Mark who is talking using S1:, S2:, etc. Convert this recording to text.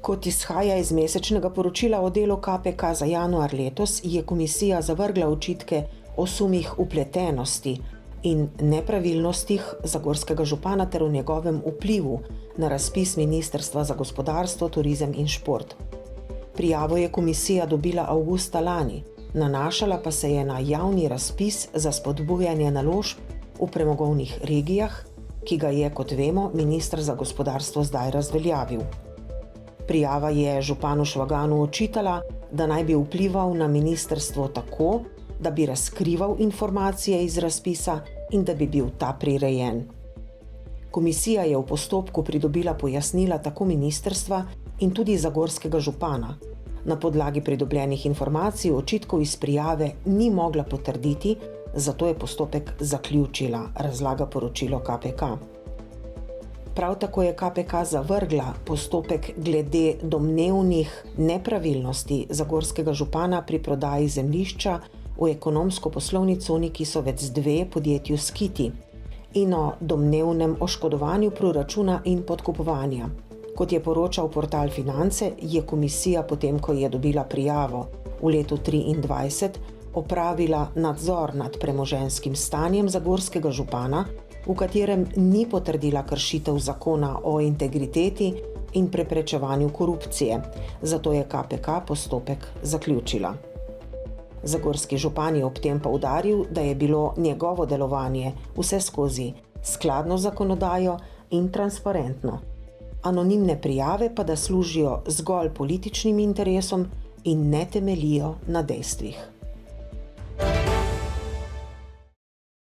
S1: Kot izhaja iz mesečnega poročila o delu KPK za januar letos, je komisija zavrgla očitke o sumih vpletenosti in nepravilnostih zagorskega župana ter o njegovem vplivu na razpis Ministrstva za gospodarstvo, turizem in šport. Prijavo je komisija dobila avgusta lani, nanašala pa se je na javni razpis za spodbujanje naložb v premogovnih regijah, ki ga je, kot vemo, minister za gospodarstvo zdaj razveljavil. Prijava je županu Švaganu očitala, da naj bi vplival na ministrstvo tako, da bi razkrival informacije iz razpisa in da bi bil ta prirejen. Komisija je v postopku pridobila pojasnila tako ministrstva in tudi zagorskega župana. Na podlagi pridobljenih informacij očitkov iz prijave ni mogla potrditi, zato je postopek zaključila, razlaga poročilo KPK. Prav tako je KPK zavrgla postopek glede domnevnih nepravilnosti zagorskega župana pri prodaji zemljišča v ekonomsko-poslovni coni Kisovec 2 podjetju Skiti in o domnevnem oškodovanju proračuna in podkupovanja. Kot je poročal portal Finance, je komisija potem, ko je dobila prijavo v letu 2023, opravila nadzor nad premoženjskim stanjem zagorskega župana, v katerem ni potrdila kršitev zakona o integriteti in preprečevanju korupcije, zato je KPK postopek zaključila. Zagorski župan je ob tem poudaril, da je bilo njegovo delovanje vseskozi skladno z zakonodajo in transparentno. Anonimne prijave pa da služijo zgolj političnim interesom in ne temeljijo na dejstvih.